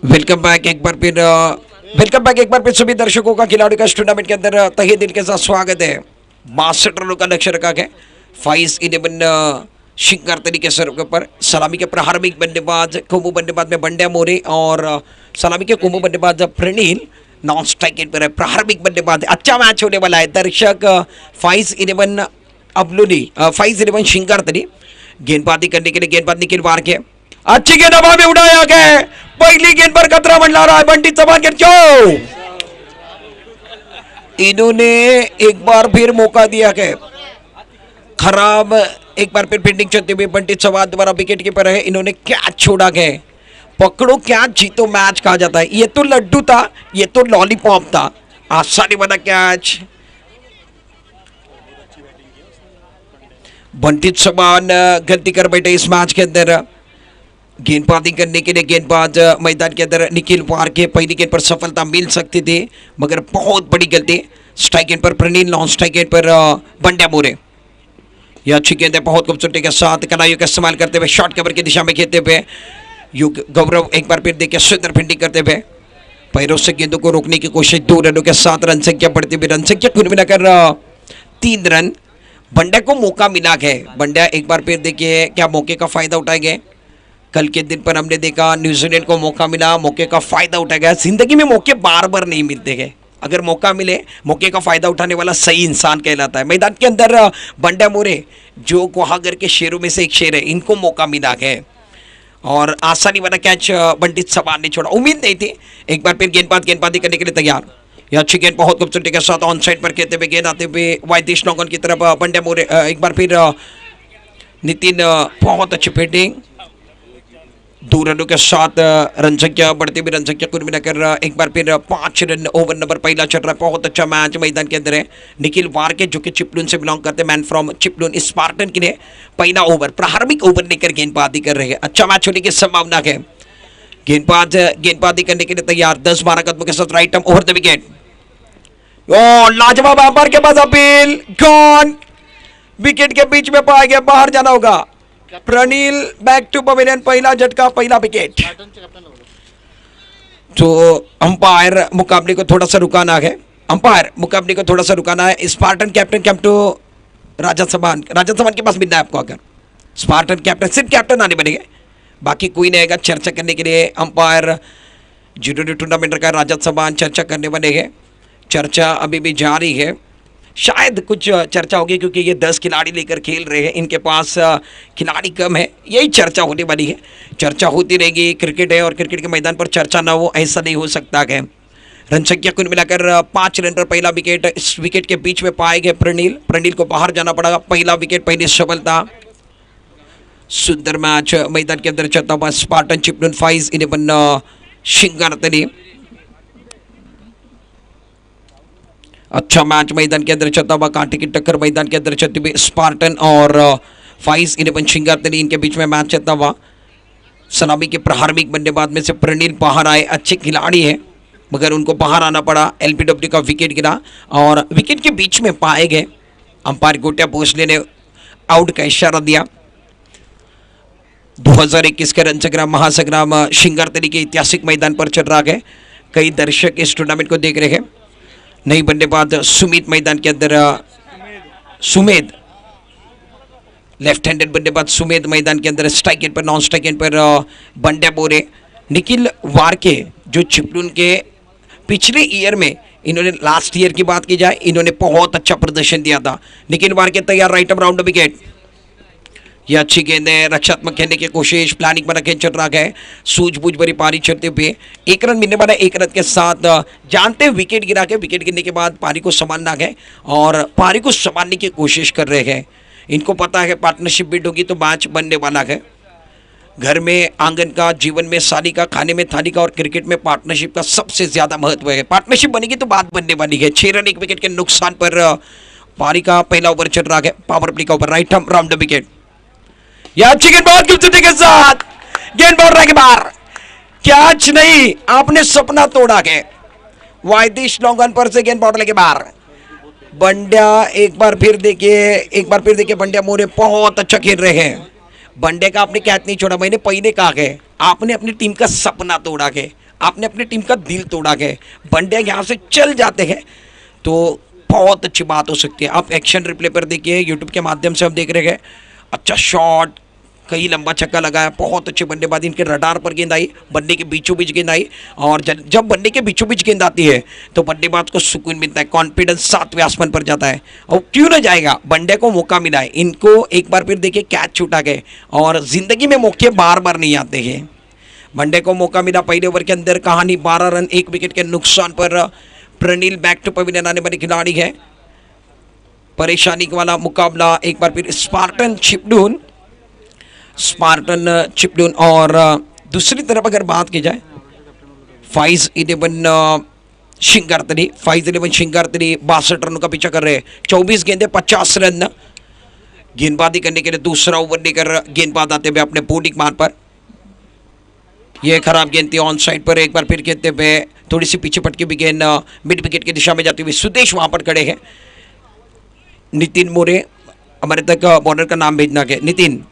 वेलकम बैक एक बार फिर सभी दर्शकों का खिलाड़ियों का इस टूर्नामेंट के अंदर तहे दिल के साथ स्वागत है। 62 रनों का लक्ष्य रखा गया। 5-11 शिंगार तरीके से के ऊपर सलामी के प्रारंभिक बल्लेबाज कोमू बल्लेबाज में बंड्या मोरे और सलामी के कोमू बल्लेबाज प्रणील नॉन स्ट्राइक पर है। प्रारंभिक बल्लेबाज अच्छा मैच होने वाला है। दर्शक 5-11 अबलुनी 5-11 शिंगार तरी गेंदबाजी करने के लिए गेंदबाज निखिल वार के अच्छी गेंद हवा में उड़ाया गया। पहली गेंद पर खतरा मंडला रहा है। बंटी चौहान के जो इन्होंने एक बार फिर मौका दिया गया। खराब एक बार फिर फील्डिंग चलते हुए बंटी चौहान द्वारा विकेट कीपर है। इन्होंने कैच छोड़ा गया। पकड़ो कैच जीतो मैच कहा जाता है। ये तो लड्डू था, ये तो लॉलीपॉप था। आसानी वाला कैच। बंटी चौहान गलती कर बैठे इस मैच के अंदर। गेंदबाजी करने के लिए गेंदबाज मैदान के अंदर निखिल वार के पहली गेंद पर सफलता मिल सकती थी मगर बहुत बड़ी गलती। स्ट्राइक गेंद पर प्रणील, नॉन स्ट्राइक गेंद पर बंड्या मोरे। यह अच्छी गेंद है बहुत खूबसूरती के साथ कलाइयों का इस्तेमाल करते हुए शॉर्ट कवर की दिशा में खेलते हुए युग गौरव एक बार फिर देखिए सुंदर फील्डिंग करते हुए पैरों से गेंदों को रोकने की कोशिश। 2 रनों के साथ रन संख्या बढ़ती हुई रन संख्या कुल मिलाकर 3 रन। बंड्या को मौका मिला है। बंड्या एक बार फिर देखिए क्या मौके का फायदा उठाएंगे। कल के दिन पर हमने देखा न्यूजीलैंड को मौका मिला, मौके का फायदा उठाया गया। जिंदगी में मौके बार बार नहीं मिलते हैं। अगर मौका मिले मौके का फायदा उठाने वाला सही इंसान कहलाता है। मैदान के अंदर बंड्या मोरे जो गुहागर के शेरों में से एक शेर है, इनको मौका मिला है और आसानी वाला कैच बंटी चौहान ने छोड़ा। उम्मीद नहीं थी। एक बार फिर गेंदबाजी करने के लिए तैयार। यह अच्छी गेंद बहुत खूबसूरती के साथ ऑन साइड पर खेलते हुए गेंद आते हुए वाइदिश नौगन की तरफ बंड्या मोरे एक बार फिर नितिन बहुत अच्छी फील्डिंग। 2 रनों के साथ रन संख्या बढ़ती हुई रन संख्या कुल मिलाकर एक बार फिर 5 रन। ओवर नंबर पहला चल रहा है। बहुत अच्छा मैच मैदान के अंदर है। निखिल वार के जो कि चिपलून से बिलोंग करते हैं, मैन फ्रॉम चिपलून स्पार्टन के लिए पहला ओवर प्रारंभिक ओवर लेकर गेंदबाजी कर रहे हैं। अच्छा मैच होने की संभावना है। गेंदबाजी करने के लिए तैयार। 10-12 कदमों के साथ राइट ओवर द विकेट। लाजवाब अंपायर के पास अपील गॉन। विकेट के बीच में पाया गया, बाहर जाना होगा। Pranil back to pavilion. पहला झटका, पहला विकेट। तो अंपायर मुकाबले को थोड़ा सा रुकाना है। स्पार्टन कैप्टन कैप्टन राजा समान के पास मिलना है आपको। अगर स्पार्टन कैप्टन सिर्फ कैप्टन आने बनेंगे, बाकी कोई नहीं आएगा। चर्चा करने के लिए अंपायर जिन्होंने टूर्नामेंट का राजा समान चर्चा करने बने हैं। चर्चा अभी भी जारी है। शायद कुछ चर्चा होगी क्योंकि ये 10 खिलाड़ी लेकर खेल रहे हैं। इनके पास खिलाड़ी कम है, यही चर्चा होने वाली है। चर्चा होती रहेगी। क्रिकेट है और क्रिकेट के मैदान पर चर्चा ना हो ऐसा नहीं हो सकता है। रन संख्या कुल मिलाकर 5 रन पर पहला विकेट। इस विकेट के बीच में पाए गए प्रणील को बाहर जाना पड़ा। पहला विकेट, पहली सफलता। सुंदर मैच मैदान के अंदर चलता हुआ। स्पार्टन चिपलून 5-11 शिंगारतली। अच्छा मैच मैदान के अंदर चलता हुआ। कांटे की टक्कर मैदान के अंदर चलती हुई स्पार्टन और 5-11 शिंगारतली इनके बीच में मैच चलता हुआ। सलामी के प्रारंभिक बल्लेबाज में से प्रणील बाहर आए। अच्छे खिलाड़ी हैं मगर उनको बाहर आना पड़ा। एलबीडब्ल्यू का विकेट गिरा और विकेट के बीच में पाए गए। अंपायर गोटिया भोसले ने आउट का इशारा दिया। 2021 का रन संग्राम महासंग्राम शिंगारतली के ऐतिहासिक मैदान पर चल रहा है। कई दर्शक इस टूर्नामेंट को देख रहे हैं। नई बल्लेबाज सुमित मैदान के अंदर सुमेद लेफ्ट हैंडेड बल्लेबाज सुमेद मैदान के अंदर स्ट्राइक एंड पर, नॉन स्ट्राइक एंड पर बंड्या मोरे। निखिल वार के जो चिपलून के पिछले ईयर में इन्होंने लास्ट ईयर की बात की जाए इन्होंने बहुत अच्छा प्रदर्शन दिया था। निखिल वार के तैयार। Right up round wicket. यह अच्छी गेंद है। रक्षात्मक खेलने की कोशिश। प्लानिंग बना खेल चल रहा है। सूझबूझ भरी पारी चलते हुए 1 रन मिलने वाला। 1 रन के साथ जानते हैं विकेट गिरा के। विकेट गिरने के बाद पारी को संभालना है और पारी को संभालने की कोशिश कर रहे हैं। इनको पता है पार्टनरशिप बिल्ड होगी तो मैच बनने वाला है। घर में आंगन का, जीवन में साली का, खाने में थाली का और क्रिकेट में पार्टनरशिप का सबसे ज्यादा महत्व है। पार्टनरशिप बनेगी तो बात बनने वाली है। 6 रन 1 विकेट के नुकसान पर पारी का पहला ओवर चल रहा है। पावर प्ले का over. Right hand round the wicket. यह अच्छी गेंद बहुत खूबसूरती के साथ गेंद बाउंड्री के बाहर। कैच नहीं, आपने सपना तोड़ा है। वाइदिश लॉन्ग पर से गेंद बाउंड्री के बाहर। बंड्या एक बार फिर देखिए बंड्या मोरे बहुत अच्छा खेल रहे हैं। बंडे का आपने कैच नहीं छोड़ा। मैंने पहले कहा है आपने अपनी टीम का सपना तोड़ा है। आपने अपनी टीम का दिल तोड़ा है, वनडे यहाँ से चल जाते हैं तो बहुत अच्छी बात हो सकती है। आप एक्शन रिप्ले पर देखिए, यूट्यूब के माध्यम से हम देख रहे हैं, अच्छा शॉट, कई लंबा छक्का लगाया, बहुत अच्छी बल्लेबाजी, इनके रडार पर गेंद आई, बल्ले के बीचों बीच गेंद आई, और जब बल्ले के बीचों बीच गेंद आती है तो बल्लेबाज को सुकून मिलता है, कॉन्फिडेंस 7वें आसमान पर जाता है। और क्यों ना जाएगा, वनडे को मौका मिला है, इनको एक बार फिर देखिए कैच छूटा गए, और जिंदगी में मौके बार बार नहीं आते हैं। वनडे को मौका मिला, पहले ओवर के अंदर कहानी 12 रन 1 विकेट के नुकसान पर प्रणील बैक टू पवेलियन आने वाले खिलाड़ी है। परेशानी वाला मुकाबला एक बार फिर स्पार्टन चिपडून और दूसरी तरफ अगर बात की जाए फाइज 11 शिंगारतरी 62 रनों का पीछा कर रहे हैं, 24 गेंदे 50 रन। गेंदबाजी करने के लिए दूसरा ओवर लेकर गेंदबाज आते हुए अपने बॉलिंग मान पर, यह खराब गेंद थी ऑन साइड पर, एक बार फिर खेलते हुए थोड़ी सी पीछे पटकी भी गेंद मिड विकेट की दिशा में जाती हुई सुदेश वहां पर खड़े हैं। नितिन मोरे हमारे तक बॉलर का नाम भेजना है, नितिन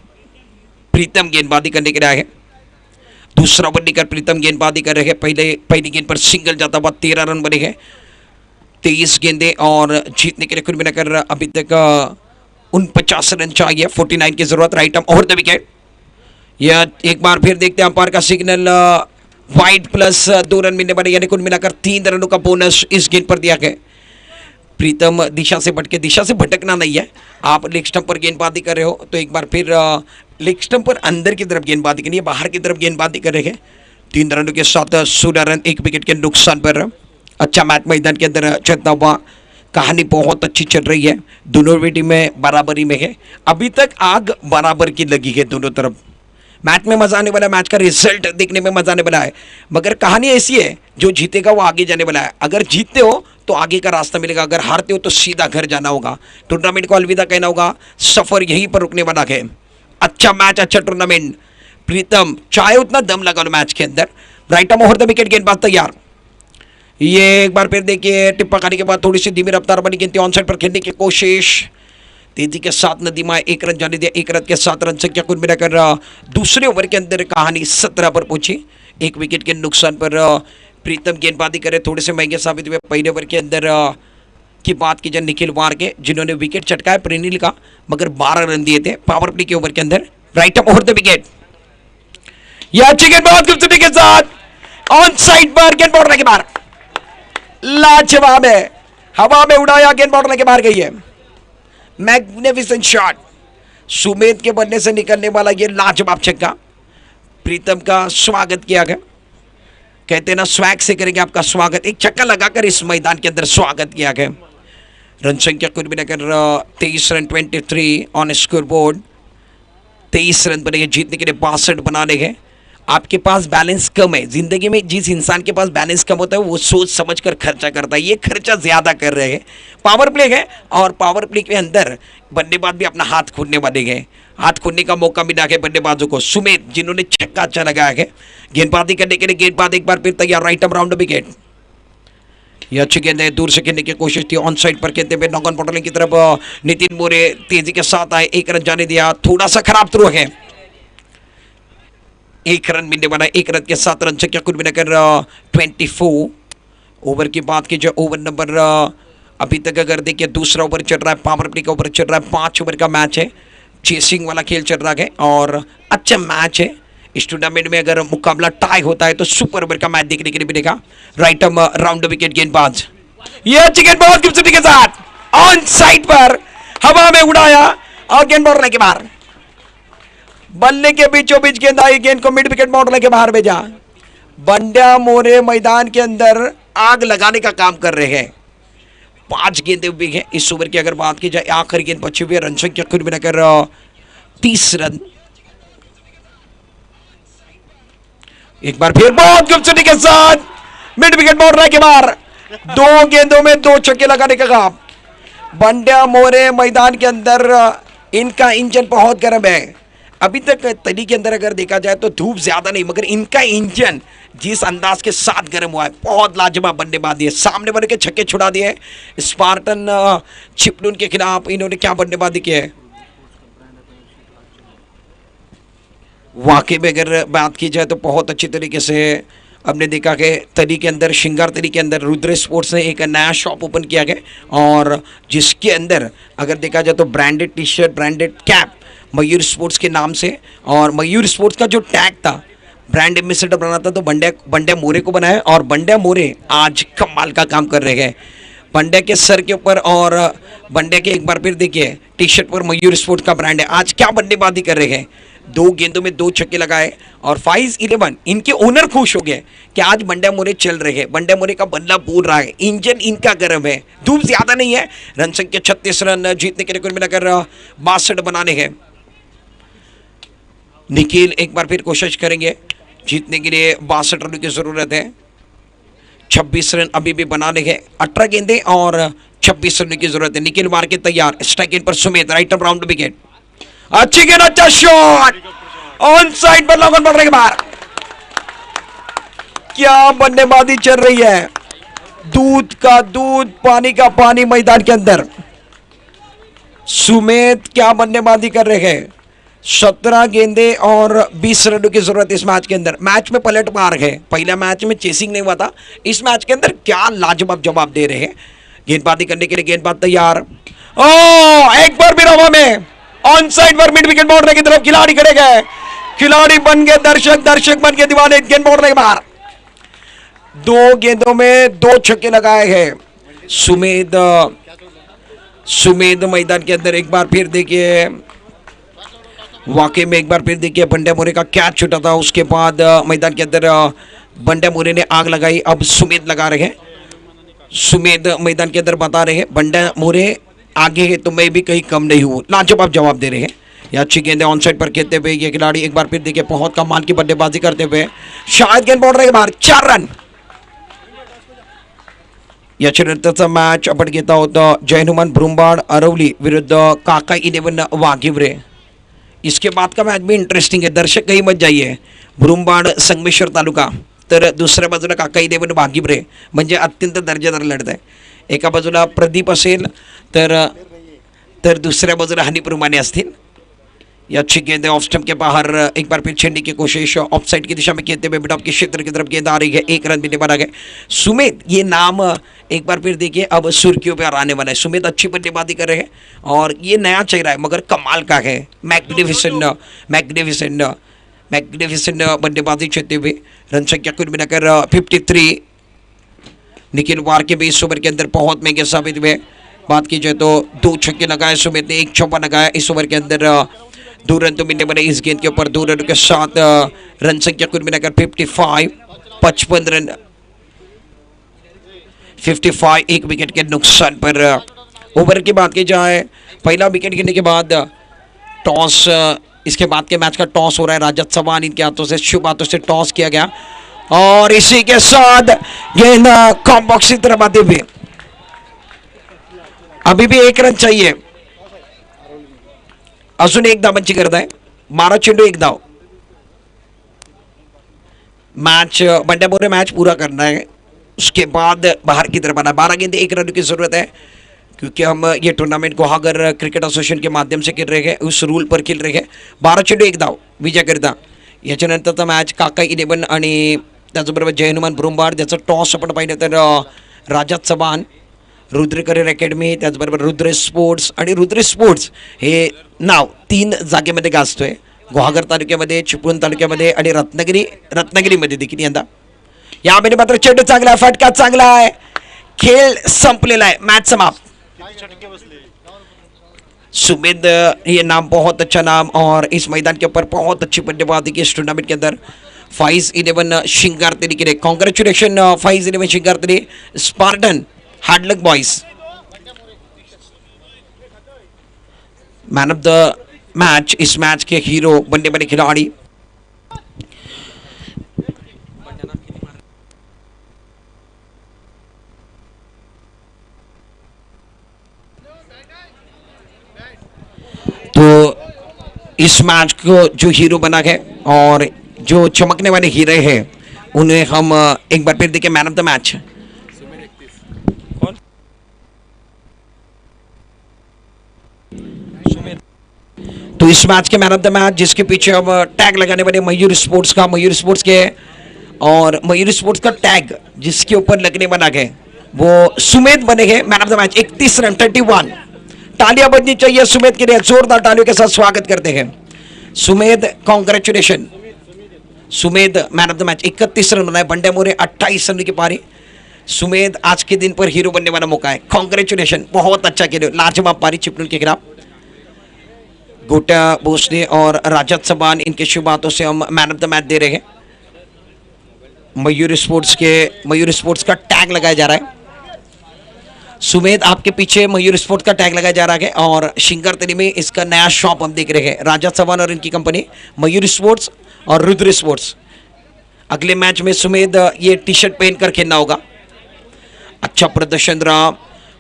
प्रीतम गेंदबाजी करने के लिए आए हैं। दूसरा ओवर लेकर प्रीतम गेंदबाजी कर रहे हैं, पहली गेंद पर सिंगल जाता हुआ 13 रन बने हैं, 23 गेंदे, और जीतने के लिए कुल मिलाकर अभी तक 49 रन चाहिए, 49 की जरूरत। Right arm over the wicket, यह एक बार फिर देखते हैं अंपायर का सिग्नल, वाइड प्लस 2 रन मिलने वाले, यानी कुल मिलाकर 3 रनों का बोनस इस गेंद पर दिया गया। प्रीतम दिशा से भटकना नहीं है, आप लेग स्टंप पर गेंदबाजी कर रहे हो तो एक बार फिर लेग स्टंप पर अंदर की तरफ गेंदबाजी करनी है, बाहर की तरफ गेंदबाजी कर रहे हैं। 3 रनों के साथ 16 रन 1 विकेट के नुकसान पर अच्छा मैच मैदान के अंदर चलता हुआ, कहानी बहुत अच्छी चल रही है, दोनों भी टीमें बराबरी में है, अभी तक आग बराबर की लगी है दोनों तरफ। मैच में मजा आने वाला, मैच का रिजल्ट देखने में मजा आने वाला है, मगर कहानी ऐसी है जो जीतेगा वो आगे जाने वाला है। अगर जीतते हो तो आगे का रास्ता मिलेगा, अगर हारते हो तो सीधा घर जाना होगा, टूर्नामेंट को अलविदा कहना होगा, सफर यहीं पर रुकने वाला है। अच्छा मैच, अच्छा टूर्नामेंट, प्रीतम चाहे उतना दम लगा लो मैच के अंदर। Right arm over the wicket, गेंदबाज तैयार, ये एक बार फिर देखिए टिप्पा खाने के बाद थोड़ी सी धीमी रफ्तार बनी गेंद, ऑन साइड पर खेलने की कोशिश, तेजी के साथ नदीमा 1 रन जाने दिया, 1 रन के 7 रन संख्या कुल मिलाकर दूसरे ओवर के अंदर कहानी 17 पर पहुंची, 1 विकेट के नुकसान पर प्रीतम गेंदबाजी करे, थोड़े से महंगे साबित हुए। पहले ओवर के अंदर की बात की जाए निखिल वार के, जिन्होंने विकेट चटकाया प्रणील का, मगर 12 रन दिए थे पावर प्ले के ओवर के अंदर। Right arm over the wicket, यह अच्छी गेंद बहुत खूबसूरती के साथ ऑन साइड पर गेंद बॉर्डर के बाहर, लाजवाब है, हवा में उड़ाया, गेंद बॉर्डर के बाहर गई है। मैग्निफिसेंट शॉट, सुमेध के बल्ले से निकलने वाला ये लाजवाब छक्का, प्रीतम का स्वागत किया गया, कहते ना स्वैग से करेंगे आपका स्वागत, एक छक्का लगाकर इस मैदान के अंदर स्वागत किया गया। रन संख्या कुल मिलाकर 23 run 23 on score board, 23 run बनेंगे, जीतने के लिए 62 बनाने हैं। आपके पास बैलेंस कम है, जिंदगी में जिस इंसान के पास बैलेंस कम होता है वो सोच समझ कर खर्चा करता है, ये खर्चा ज्यादा कर रहे हैं। पावर प्ले है और पावर प्ले के अंदर बल्लेबाज भी अपना हाथ खोलने वाले हैं, हाथ खोलने का मौका मिला है बल्लेबाजों को। सुमेध जिन्होंने छक्का अच्छा लगाया है, गेंदबाजी करने के लिए गेंदबाज एक बार फिर तैयार, राइट आर्म राउंड विकेट, यह अच्छी गेंद है, दूर से खेलने की कोशिश थी, ऑन साइड पर खेलते हुए नॉक ऑन बॉटलिंग की तरफ नितिन मोरे तेजी के साथ आए, 1 रन जाने दिया, थोड़ा सा खराब थ्रो है, 1 रन मिलने वाला है, 1 रन के 7 रन से क्या कुल मिलाकर 24। ओवर की बात की जाए, ओवर नंबर अभी तक अगर देखिए दूसरा ओवर चल रहा है, पावर प्ले का ओवर चल रहा है, 5 ओवर का मैच है, चेसिंग वाला खेल चल रहा है और अच्छा मैच है। इस टूर्नामेंट में अगर मुकाबला टाई होता है तो सुपर ओवर का मैच देखने के लिए मिलेगा। राइट आर्म राउंड विकेट गेंदबाज, ये अच्छी गेंद बहुत खूबसूरती के साथ ऑन साइड पर हवा में उड़ाया और गेंद बॉर्डर के बाहर, बल्ले के बीचों बीच गेंद आई, गेंद को मिड विकेट बॉर्डर के बाहर भेजा। बंड्या मोरे मैदान के अंदर आग लगाने का काम कर रहे हैं, 5 गेंदें भी हैं इस ओवर की अगर बात की जाए, आखिरी गेंद बची हुई है, रन संख्या कुल मिलाकर 30 रन। एक बार फिर बहुत खूबसूरती के साथ मिड विकेट बॉर्डर के बाहर, 2 गेंदों में 2 छक्के लगाने का काम। बंड्या मोरे मैदान के अंदर इनका इंजन बहुत गर्म है, अभी तक तली के अंदर अगर देखा जाए तो धूप ज्यादा नहीं, मगर इनका इंजन जिस अंदाज के साथ गर्म हुआ है, बहुत लाजवाब बल्लेबाजी है, सामने वाले के छक्के छुड़ा दिए। स्पार्टन चिपलून के खिलाफ इन्होंने क्या बल्लेबाजी की है, वाकई में अगर बात की जाए तो बहुत अच्छी तरीके से हमने देखा कि तरी के अंदर श्रृंगार तरी के अंदर रुद्र स्पोर्ट्स ने एक नया शॉप ओपन किया गया और जिसके अंदर अगर देखा जाए तो branded T shirt, branded cap Mayur sports के नाम से, और मयूर स्पोर्ट्स का जो टैग था ब्रांड एम्बेसडर बना था तो बंड्या मोरे को बनाया और बंड्या मोरे आज कमाल का काम कर रहे हैं। बंड्या के सर के ऊपर और बंड्या के एक बार फिर देखिए टी शर्ट पर मयूर स्पोर्ट्स का ब्रांड है। आज क्या बल्लेबाजी कर रहे हैं, 2 गेंदों में 2 छक्के लगाए और 5-11 इनके ओनर खुश हो गए कि आज बंड्या मोरे चल रहे हैं, बंड्या मोरे का बल्ला बोल रहा है, इंजन इनका गर्म है, धूप ज्यादा नहीं है। रन संख्या 36 रन जीतने के लिए कुल मिलाकर 62 बनाने हैं। निखिल एक बार फिर कोशिश करेंगे जीतने के लिए, 62 रनों की जरूरत है। 26 रन अभी भी बनाने हैं, 18 गेंदे और 26 रन की जरूरत है। निखिल मार के तैयार, स्ट्राइक इन पर Sumit, right up round wicket, अच्छी गेंद, अच्छा शॉट, ऑन साइड पर लगन बढ़ रहे बाहर। क्या बल्लेबाजी चल रही है, दूध का दूध पानी का पानी मैदान के अंदर। सुमित क्या बल्लेबाजी कर रहे हैं, 17 गेंदे और 20 रनों की जरूरत इस मैच के अंदर। मैच में पलट मार है, पहले मैच में चेसिंग नहीं हुआ था, इस मैच के अंदर क्या लाजवाब जवाब दे रहे हैं। गेंदबाजी करने के लिए गेंदबाज तैयार, एक बार भी हवा में ऑन साइड पर मिड विकेट मोड़ने की तरफ खिलाड़ी खड़े गए, खिलाड़ी बन गए दर्शक, दर्शक बन गए दीवाने। गेंद मोड़ने के बाहर 2 गेंदों में 2 छक्के लगाए हैं सुमेद मैदान के अंदर। एक बार फिर देखिए, वाकई में एक बार फिर देखिए बंड्या मोरे का कैच छूटा था, उसके बाद मैदान के अंदर बंड्या मोरे ने आग लगाई। अब सुमेद लगा रहे हैं, सुमेद मैदान के अंदर बता रहे हैं बंड्या मोरे आगे है तो मैं भी कहीं कम नहीं हूँ, लाजवाब जवाब दे रहे हैं। या अच्छी गेंदे ऑन साइड पर खेलते हुए ये खिलाड़ी एक बार फिर देखिए बहुत कमाल की बल्लेबाजी करते हुए, शायद गेंद बोल रहे बाहर, 4 रन। याच्यानंतरचा मॅच आपण घेत आहोत जय हनुमान ब्रुंबाड अरवली विरुद्ध काका 11 वाघिवरे। इसके बाद का मैच भी इंटरेस्टिंग है, दर्शक कहीं मत जाइए। ब्रुंबाड संगमेश्वर तालुका तर दुसऱ्या बाजूला काका 11 वाघिवरे, म्हणजे अत्यंत दर्जेदार लढत आहे। एका बाजूला प्रदीप असेल तर दुसऱ्या बाजूला हनीप्र माने असतील। या अच्छी गेंद ऑफ स्टंप के बाहर, एक बार फिर छेड़ने की कोशिश ऑफ साइड की दिशा में खेलते हुए मिड ऑफ के क्षेत्र की तरफ गेंद आ रही है, 1 रन भी बना गए। सुमित ये नाम एक बार फिर देखिए अब सुर्खियों पर आने वाला है। सुमित अच्छी बल्लेबाजी कर रहे हैं और ये नया चेहरा है मगर कमाल का है, मैग्निफिसेंट बल्लेबाजी खेलते हुए। रन संख्या कुल मिलाकर 53। निखिल वार के 20 ओवर के अंदर बहुत महंगे साबित हुए। बात की जाए तो 2 छक्के लगाए सुमित ने, 1 चौका लगाया इस ओवर के अंदर। 2 रन तो मिलने वाले इस गेंद के ऊपर, 2 रन के साथ रन संख्या कुल मिलाकर 55 रन 55, 1 विकेट के नुकसान पर। ओवर की बात की जाए, पहला विकेट गिरने के बाद टॉस, इसके बाद के मैच का टॉस हो रहा है। राजत चव्हाण इनके हाथों से, शुभ हाथों से टॉस किया गया और इसी के साथ गेंद कॉम बॉक्स की तरफ आते हुए अभी भी 1 रन चाहिए, अजून 1 धावांची गरज आहे। 12 चेंडू 1 धाव। मैच बंड्या मोरे मैच पूरा करना है, उसके बाद बाहर की तरफ आना। 12 गेंदे 1 रन की जरूरत है क्योंकि हम ये टूर्नामेंट गुहागर क्रिकेट एसोसिएशन के माध्यम से खेल रहे हैं, उस रूल पर खेल रहे हैं। 12 चेंडू 1 धाव विजयाकरिता। याच्यानंतरचा मॅच काका 11 आणि त्याचबरोबर जय हनुमान ब्रुंबाड, त्याचं टॉस आपण पाहिलं तर राजा चव्हाण, रुद्र करिअर अकॅडमी, त्याचबरोबर रुद्र स्पोर्ट्स आणि रुद्र स्पोर्ट्स हे नाव 3 जागेमध्ये गाजतोय, गुहागर तालुक्यामध्ये, चिपळूण तालुक्यामध्ये आणि रत्नागिरीमध्ये देखील यंदा। यामध्ये मात्र चेंडू चांगला आहे, फटका चांगला आहे, खेळ संपलेला है, मैच समाप्त। सुमेद ये नाम बहुत अच्छा नाम और इस मैदान के ऊपर बहुत अच्छी बल्लेबाजी की इस टूर्नामेंट के अंदर। 5-11 शिंगारतली के लिए congratulation 5-11 Shingartali Spartan, hard luck boys. Man of the match, इस मैच के हीरो बनने वाले खिलाड़ी तो इस मैच को जो हीरो बना है और जो चमकने वाले हीरे हैं उन्हें हम एक बार फिर देखें मैन ऑफ द मैच। तो इस मैच के मैन ऑफ द मैच जिसके पीछे हम टैग लगाने वाले मयूर स्पोर्ट्स का, मयूर स्पोर्ट्स के और मयूर स्पोर्ट्स का टैग जिसके ऊपर लगने वाला है वो सुमेध बनेंगे man of the match. 31 run 31। तालियां बजनी चाहिए सुमेध के लिए, जोरदार तालियों के साथ स्वागत करते हैं Sumedh, congratulation. Sumedh man of the match, 31 run बनाए, बंडे मोरे 28 रन की पारी। सुमेध आज के दिन पर हीरो बनने वाला मौका है, कॉन्ग्रेचुलेशन, बहुत अच्छा खेले, लाजवाब पारी चिपलून के खिलाफ। गोटा भोसले और राजत सबान, इनके शुभ हाथों से हम मैन ऑफ द मैच दे रहे हैं। मयूर स्पोर्ट्स का टैग लगाया जा रहा है। सुमेध आपके पीछे मयूर स्पोर्ट्स का टैग लगाया जा रहा है और शिंगरतली में इसका नया शॉप हम देख रहे हैं, राजा चौहान और इनकी कंपनी मयूर स्पोर्ट्स और रुद्र स्पोर्ट्स। अगले मैच में सुमेध ये टी शर्ट पहनकर खेलना होगा। अच्छा प्रदर्शन रहा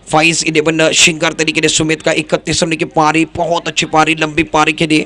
5-11 शिंगरतली के लिए सुमेध का। 31 रन की पारी, बहुत अच्छी पारी, लंबी पारी के लिए